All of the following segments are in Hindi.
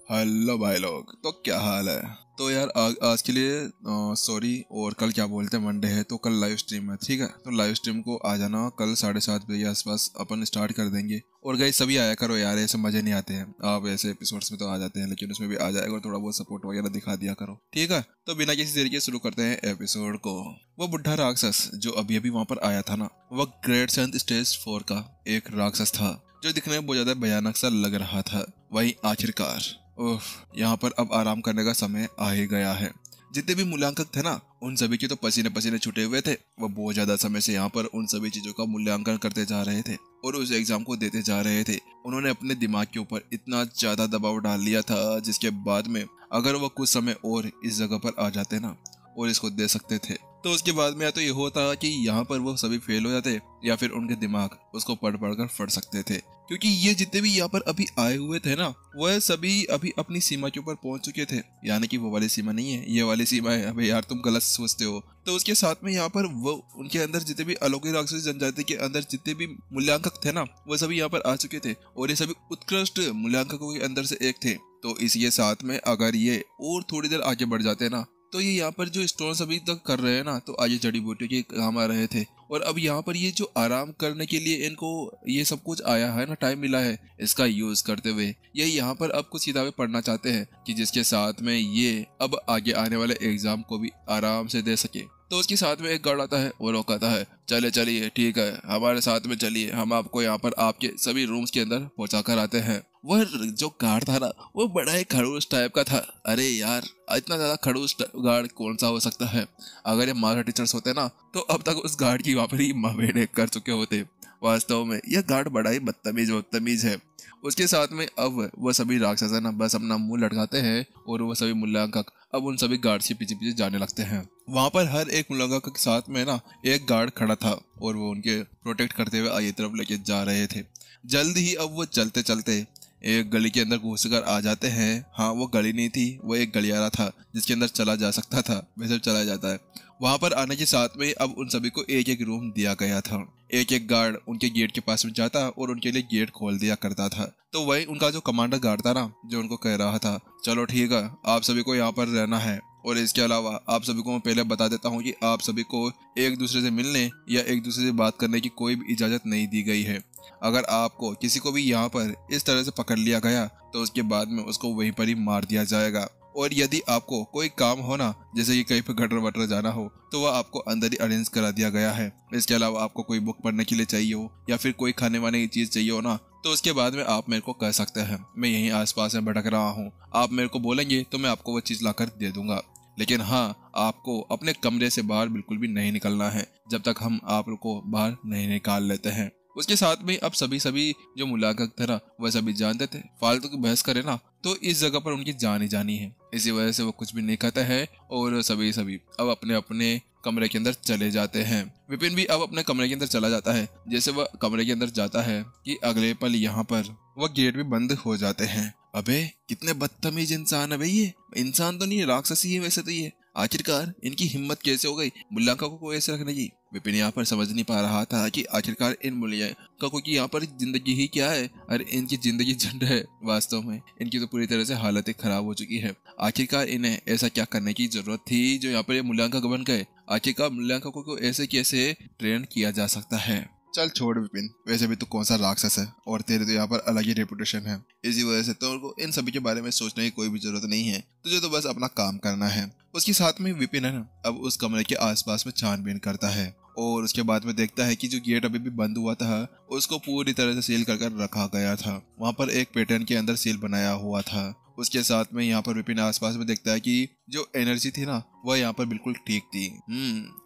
हेलो भाई लोग, तो क्या हाल है। तो यार आज के लिए सॉरी। और कल क्या बोलते हैं, मंडे है तो कल लाइव स्ट्रीम है, ठीक है। तो लाइव स्ट्रीम को आ जाना, कल 7:30 बजे के आसपास अपन स्टार्ट कर देंगे। और गाइस सभी आया करो यार, ऐसे मजे नहीं आते हैं। आप ऐसे एपिसोड्स में तो आ जाते हैं, लेकिन उसमें भी आ जाएगा और थोड़ा बहुत सपोर्ट वगैरह दिखा दिया करो, ठीक है। तो बिना किसी देरी के शुरू करते हैं एपिसोड को। वो बुढ़ा राक्षस जो अभी अभी वहां पर आया था ना, वह ग्रेड 7 स्टेज 4 का एक राक्षस था, जो दिखने में बहुत ज्यादा भयानक सा लग रहा था। वही आखिरकार ओह, यहाँ पर अब आराम करने का समय आ ही गया है। जितने भी मूल्यांकन थे ना, उन सभी के तो पसीने पसीने छूटे हुए थे। वो बहुत ज्यादा समय से यहाँ पर उन सभी चीजों का मूल्यांकन करते जा रहे थे और उस एग्जाम को देते जा रहे थे। उन्होंने अपने दिमाग के ऊपर इतना ज्यादा दबाव डाल लिया था, जिसके बाद में अगर वो कुछ समय और इस जगह पर आ जाते ना और इसको दे सकते थे, तो उसके बाद में या तो ये होता कि यहाँ पर वो सभी फेल हो जाते, या फिर उनके दिमाग उसको पढ़ पढ़ कर फट सकते थे। क्योंकि ये जितने भी यहाँ पर अभी आए हुए थे ना, वह सभी अभी अपनी सीमा के ऊपर पहुंच चुके थे। यानी कि वो वाली सीमा नहीं है, ये वाली सीमा है। अबे यार, तुम गलत सोचते हो। तो उसके साथ में यहाँ पर वो उनके अंदर जितने भी अलौकिक राक्षसी जनजाति के अंदर जितने भी मूल्यांकक थे ना, वो सभी यहाँ पर आ चुके थे और ये सभी उत्कृष्ट मूल्यांककों के अंदर से एक थे। तो इसी साथ में अगर ये और थोड़ी देर आगे बढ़ जाते ना, तो ये यहाँ पर जो स्टोन्स अभी तक कर रहे हैं ना, तो आज ये जड़ी बूटी के काम आ रहे थे। और अब यहाँ पर ये जो आराम करने के लिए इनको ये सब कुछ आया है ना, टाइम मिला है, इसका यूज करते हुए ये यहाँ पर अब कुछ किताबें पढ़ना चाहते हैं कि जिसके साथ में ये अब आगे आने वाले एग्जाम को भी आराम से दे सके। तो उसके साथ में एक गार्ड आता है और वो कहता है, चले चलिए, ठीक है, हमारे साथ में चलिए, हम आपको यहाँ पर आपके सभी रूम्स के अंदर पहुंचा कर आते हैं। वह जो गार्ड था ना, वो बड़ा ही खड़ूस टाइप का था। अरे यार, इतना ज्यादा खड़ूस गार्ड कौन सा हो सकता है। अगर ये मारा टीचर्स होते ना, तो अब तक उस गार्ड की वहां पर ही मवेड़े कर चुके होते। वास्तव में यह गार्ड बड़ा ही बदतमीज है। उसके साथ में अब वह सभी राक्षस है ना, बस अपना मुंह लटकाते हैं और वह सभी मूल्यांकक अब उन सभी गार्ड्स के पीछे पीछे जाने लगते हैं। वहां पर हर एक मूल्यांकक के साथ में ना एक गार्ड खड़ा था और वो उनके प्रोटेक्ट करते हुए आगे तरफ लेके जा रहे थे। जल्द ही अब वो चलते चलते एक गली के अंदर घुसकर आ जाते हैं। हाँ, वो गली नहीं थी, वो एक गलियारा था जिसके अंदर चला जा सकता था, वैसे चला जाता है। वहां पर आने के साथ में अब उन सभी को एक एक रूम दिया गया था। एक एक गार्ड उनके गेट के पास में जाता और उनके लिए गेट खोल दिया करता था। तो वही उनका जो कमांडर गार्ड था ना, जो उनको कह रहा था, चलो ठीक है, आप सभी को यहाँ पर रहना है। और इसके अलावा आप सभी को मैं पहले बता देता हूँ कि आप सभी को एक दूसरे से मिलने या एक दूसरे से बात करने की कोई भी इजाजत नहीं दी गई है। अगर आपको किसी को भी यहाँ पर इस तरह से पकड़ लिया गया, तो उसके बाद में उसको वहीं पर ही मार दिया जाएगा। और यदि आपको कोई काम हो ना, जैसे कि कहीं पर गटर वटर जाना हो, तो वह आपको अंदर ही अरेंज करा दिया गया है। इसके अलावा आपको कोई बुक पढ़ने के लिए चाहिए हो या फिर कोई खाने वाने की चीज चाहिए हो ना, तो उसके बाद में आप मेरे को कह सकते हैं, मैं यहीं आसपास में भटक रहा हूँ, आप मेरे को बोलेंगे तो मैं आपको वो चीज लाकर दे दूंगा। लेकिन हाँ, आपको अपने कमरे से बाहर बिल्कुल भी नहीं निकलना है जब तक हम आप लोग को बाहर नहीं निकाल लेते हैं। उसके साथ में अब सभी जो मूल्यांकक थे ना, वह सभी जानते थे फालतू की बहस करे ना, तो इस जगह पर उनकी जान ही जानी है। इसी वजह से वो कुछ भी नहीं कहते हैं और सभी अब अपने अपने कमरे के अंदर चले जाते हैं। विपिन भी अब अपने कमरे के अंदर चला जाता है। जैसे वह कमरे के अंदर जाता है कि अगले पल यहाँ पर वह गेट भी बंद हो जाते हैं। अबे कितने बदतमीज इंसान है भाई ये। इंसान तो नहीं, राक्षस ही है वैसे तो ये। आखिरकार इनकी हिम्मत कैसे हो गई मूल्यांककों को ऐसे रखने की। विपिन यहाँ पर समझ नहीं पा रहा था कि आखिरकार इन मूल्यांककों की यहाँ पर जिंदगी ही क्या है। अरे इनकी जिंदगी झंड है। वास्तव में इनकी तो पूरी तरह से हालत खराब हो चुकी है। आखिरकार इन्हें ऐसा क्या करने की जरूरत थी जो यहाँ पर ये मूल्यांकक बन गए। आखिरकार मूल्यांककों को ऐसे कैसे ट्रेन किया जा सकता है। चल छोड़ विपिन, वैसे भी तू कौन सा राक्षस है और तेरे तो यहाँ पर अलग ही रेपुटेशन है। इसी वजह से तो इन सभी के बारे में सोचने की कोई भी जरूरत नहीं है, तुझे तो बस अपना काम करना है। उसके साथ में विपिन है ना, अब उस कमरे के आसपास में छानबीन करता है और उसके बाद में देखता है कि जो गेट अभी भी बंद हुआ था, उसको पूरी तरह से सील कर रखा गया था। वहां पर एक पैटर्न के अंदर सील बनाया हुआ था। उसके साथ में यहाँ पर विपिन आसपास में देखता है कि जो एनर्जी थी ना, वह यहाँ पर बिल्कुल ठीक थी।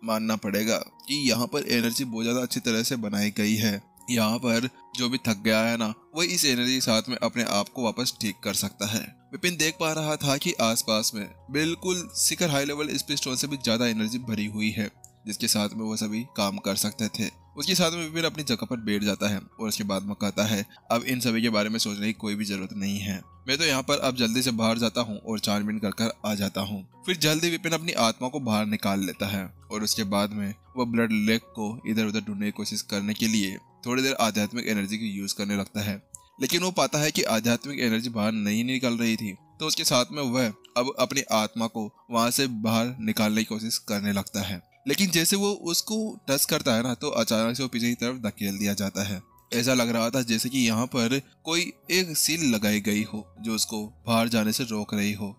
मानना पड़ेगा कि यहाँ पर एनर्जी बहुत ज्यादा अच्छी तरह से बनाई गई है। यहाँ पर जो भी थक गया है ना, वो इस एनर्जी के साथ में अपने आप को वापस ठीक कर सकता है। विपिन देख पा रहा था कि आसपास में बिल्कुल शिखर हाई लेवल स्पेस स्टोन से भी ज्यादा एनर्जी भरी हुई है, जिसके साथ में वो सभी काम कर सकते थे। उसके साथ में विपिन अपनी जगह पर बैठ जाता है और उसके बाद में कहता है, अब इन सभी के बारे में सोचने की कोई भी जरूरत नहीं है। मैं तो यहाँ पर अब जल्दी से बाहर जाता हूँ और छानबीन कर आ जाता हूँ। फिर जल्दी विपिन अपनी आत्मा को बाहर निकाल लेता है और उसके बाद में वह ब्लड लेक को इधर उधर ढूंढने की कोशिश करने के लिए थोड़ी देर आध्यात्मिक एनर्जी की यूज करने लगता है। लेकिन वो पाता है कि आध्यात्मिक एनर्जी बाहर नहीं निकल रही थी। तो उसके साथ में वह अब अपनी आत्मा को वहां से बाहर निकालने की कोशिश करने लगता है। लेकिन जैसे वो उसको टच करता है ना, तो अचानक से वो पीछे की तरफ धकेल दिया जाता है। ऐसा लग रहा था जैसे कि यहाँ पर कोई एक सील लगाई गई हो जो उसको बाहर जाने से रोक रही हो।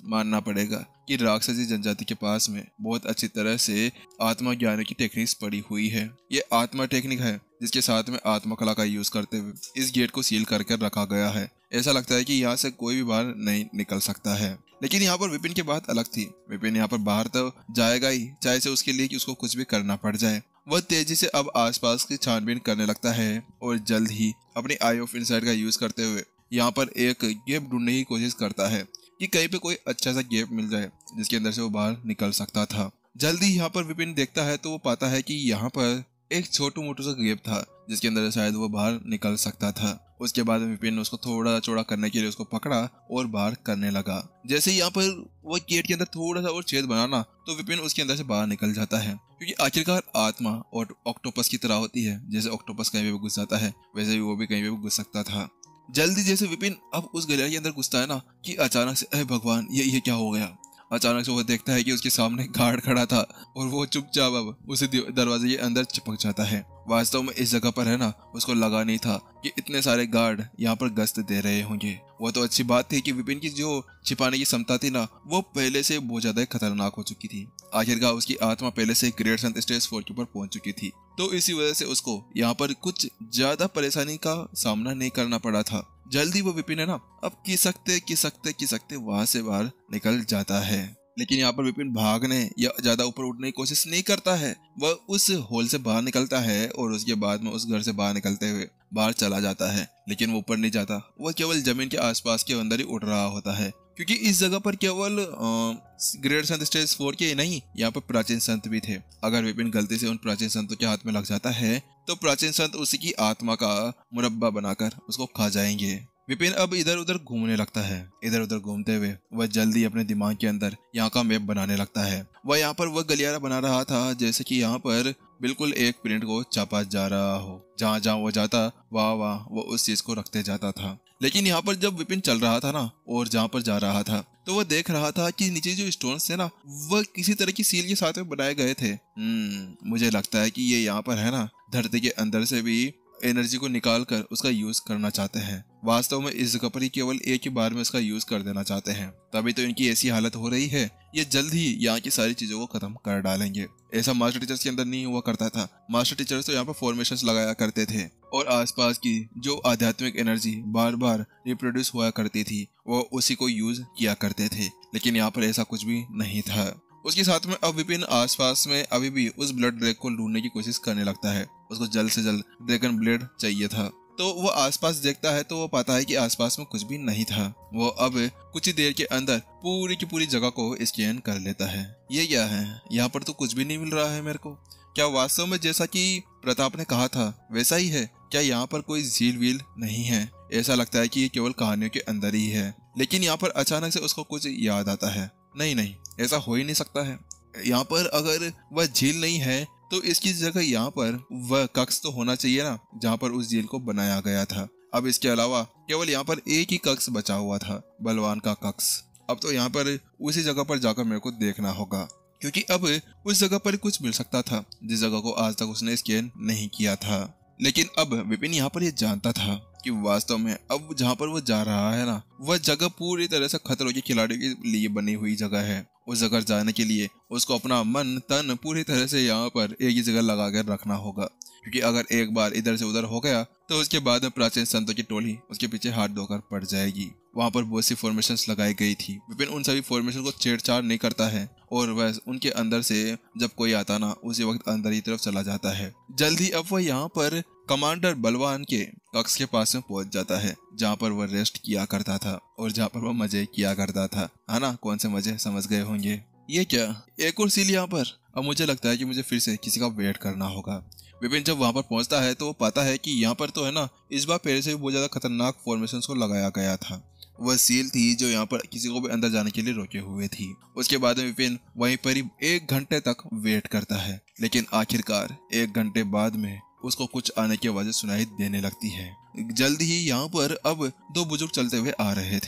मानना पड़ेगा कि राक्षसी जनजाति के पास में बहुत अच्छी तरह से आत्मा ज्ञान की टेक्निक्स पड़ी हुई है। ये आत्मा टेक्निक है जिसके साथ में आत्मा कला का यूज करते हुए इस गेट को सील करके रखा गया है। ऐसा लगता है कि यहाँ से कोई भी बाहर नहीं निकल सकता है। लेकिन यहाँ पर विपिन की बात अलग थी। विपिन यहाँ पर बाहर तो जाएगा ही, चाहे से उसके लिए कि उसको कुछ भी करना पड़ जाए। वह तेजी से अब आसपास की छानबीन करने लगता है और जल्द ही अपनी आई ऑफ इनसाइट का यूज करते हुए यहाँ पर एक गैप ढूंढने की कोशिश करता है कि कहीं पे कोई अच्छा सा गैप मिल जाए जिसके अंदर से वो बाहर निकल सकता था। जल्दी यहाँ पर विपिन देखता है तो वो पाता है कि यहाँ पर एक छोटू मोटू सा गैप था जिसके अंदर शायद वो बाहर निकल सकता था। उसके बाद विपिन ने उसको थोड़ा चौड़ा करने के लिए उसको पकड़ा और बाहर करने लगा। जैसे यहाँ पर वो गेट के अंदर थोड़ा सा और छेद बनाना, तो विपिन उसके अंदर से बाहर निकल जाता है, क्योंकि आखिरकार आत्मा और ऑक्टोपस की तरह होती है। जैसे ऑक्टोपस कहीं पे भी घुस जाता है वैसे ही वो भी कहीं पे भी घुस सकता था। जल्दी जैसे विपिन अब उस गलियारे के अंदर घुसता है ना, कि अचानक से अरे भगवान ये क्या हो गया। अचानक से वो देखता है कि उसके सामने गार्ड खड़ा था और वो चुपचाप अब उसी दरवाजे के अंदर चिपक जाता है। वास्तव में इस जगह पर है ना, उसको लगा नहीं था कि इतने सारे गार्ड यहाँ पर गश्त दे रहे होंगे। वो तो अच्छी बात थी कि विपिन की जो छिपाने की क्षमता थी ना, वो पहले से बहुत ज्यादा खतरनाक हो चुकी थी। आखिरकार उसकी आत्मा पहले से ग्रेट संत स्टेज 4 के ऊपर पहुंच चुकी थी, तो इसी वजह से उसको यहाँ पर कुछ ज्यादा परेशानी का सामना नहीं करना पड़ा था। जल्दी वो विपिन है ना, अब खिसकते वहां से बाहर निकल जाता है। लेकिन यहाँ पर विपिन भागने या ज्यादा ऊपर उठने की कोशिश नहीं करता है। वह उस होल से बाहर निकलता है और उसके बाद में उस घर से बाहर निकलते हुए बाहर चला जाता है। लेकिन वो ऊपर नहीं जाता, वह केवल जमीन के आसपास के अंदर ही उड़ रहा होता है, क्योंकि इस जगह पर केवल ग्रेट संत स्टेज 4 के नहीं, यहाँ पर प्राचीन संत भी थे। अगर विपिन गलती से उन प्राचीन संतों के हाथ में लग जाता है तो प्राचीन संत उसी की आत्मा का मुरब्बा बनाकर उसको खा जाएंगे। विपिन अब इधर उधर घूमने लगता है। इधर उधर घूमते हुए वह जल्दी अपने दिमाग के अंदर यहाँ का मैप बनाने लगता है। वह यहाँ पर वह गलियारा बना रहा था जैसे कि यहाँ पर बिल्कुल एक प्रिंट को छापा जा रहा हो। जहाँ जहाँ वो जाता वहाँ वो उस चीज को रखते जाता था। लेकिन यहाँ पर जब विपिन चल रहा था ना और जहाँ पर जा रहा था, तो वह देख रहा था कि नीचे जो स्टोन्स थे ना, वह किसी तरह की सील के साथ में बनाए गए थे। मुझे लगता है कि ये यहाँ पर है ना, धरती के अंदर से भी एनर्जी को निकाल कर उसका यूज करना चाहते हैं। वास्तव में इस जगह पर ही केवल एक ही बार में इसका यूज कर देना चाहते हैं, तभी तो इनकी ऐसी हालत हो रही है। ये जल्द ही यहाँ की सारी चीजों को खत्म कर डालेंगे। ऐसा मास्टर टीचर्स के अंदर नहीं हुआ करता था। मास्टर टीचर्स तो यहाँ पर फॉर्मेशंस लगाया करते थे और आसपास की जो आध्यात्मिक एनर्जी बार बार रिप्रोड्यूस हुआ करती थी वो उसी को यूज किया करते थे। लेकिन यहाँ पर ऐसा कुछ भी नहीं था। उसके साथ में अब विपिन आसपास में अभी भी उस ब्लड ड्रैगन को ढूंढने की कोशिश करने लगता है। उसको जल्द से जल्द ड्रैगन ब्लेड चाहिए था, तो वो आसपास देखता है तो वो पाता है कि आसपास में कुछ भी नहीं था। वो अब कुछ ही देर के अंदर पूरी की पूरी जगह को स्कैन कर लेता है। ये क्या है, यहाँ पर तो कुछ भी नहीं मिल रहा है मेरे को। क्या वास्तव में जैसा कि प्रताप ने कहा था वैसा ही है? क्या यहाँ पर कोई झील वील नहीं है? ऐसा लगता है कि ये केवल कहानियों के अंदर ही है। लेकिन यहाँ पर अचानक से उसको कुछ याद आता है, नहीं ऐसा हो ही नहीं सकता है। यहाँ पर अगर वह झील नहीं है तो इसकी जगह यहाँ पर वह कक्ष तो होना चाहिए ना, जहाँ पर उस झील को बनाया गया था। अब इसके अलावा केवल यहाँ पर एक ही कक्ष बचा हुआ था, बलवान का कक्ष। अब तो यहाँ पर उसी जगह पर जाकर मेरे को देखना होगा, क्योंकि अब उस जगह पर कुछ मिल सकता था जिस जगह को आज तक उसने स्कैन नहीं किया था। लेकिन अब विपिन यहाँ पर ये जानता था कि वास्तव में अब जहाँ पर वो जा रहा है ना, वह जगह पूरी तरह से खतरों के खिलाड़ियों के लिए बनी हुई जगह है। उस जगह जाने के लिए उसको अपना मन तन पूरी तरह से यहाँ पर एक ही जगह लगा कर रखना होगा, क्योंकि अगर एक बार इधर से उधर हो गया तो उसके बाद में प्राचीन संतों की टोली उसके पीछे हाथ धोकर पड़ जाएगी। वहां पर बहुत सी फॉर्मेशंस लगाई गई थी। विपिन उन सभी फॉर्मेशन को छेड़छाड़ नहीं करता है और वह उनके अंदर से जब कोई आता ना, उसी वक्त अंदर ही तरफ चला जाता है। जल्दी अब वह यहाँ पर कमांडर बलवान के कक्ष के पास में पहुंच जाता है, जहाँ पर वह रेस्ट किया करता था और जहाँ पर वह मजे किया करता था, है ना? कौन से मजे समझ गए होंगे। ये क्या, एक और सील यहाँ पर? अब मुझे लगता है कि मुझे फिर से किसी का वेट करना होगा। विपिन जब वहां पर पहुंचता है तो वो पाता है कि यहाँ पर तो है ना, इस बार पहले से भी बहुत ज्यादा खतरनाक फॉर्मेशंस को लगाया गया था। वह सील थी जो यहाँ पर किसी को भी अंदर जाने के लिए रोके हुए थी। उसके बाद में विपिन वहीं पर ही 1 घंटे तक वेट करता है, लेकिन आखिरकार 1 घंटे बाद में उसको कुछ आने की आवाजें सुनाई देने लगती है। जल्द ही यहाँ पर अब 2 बुजुर्ग चलते हुए आ रहे थे।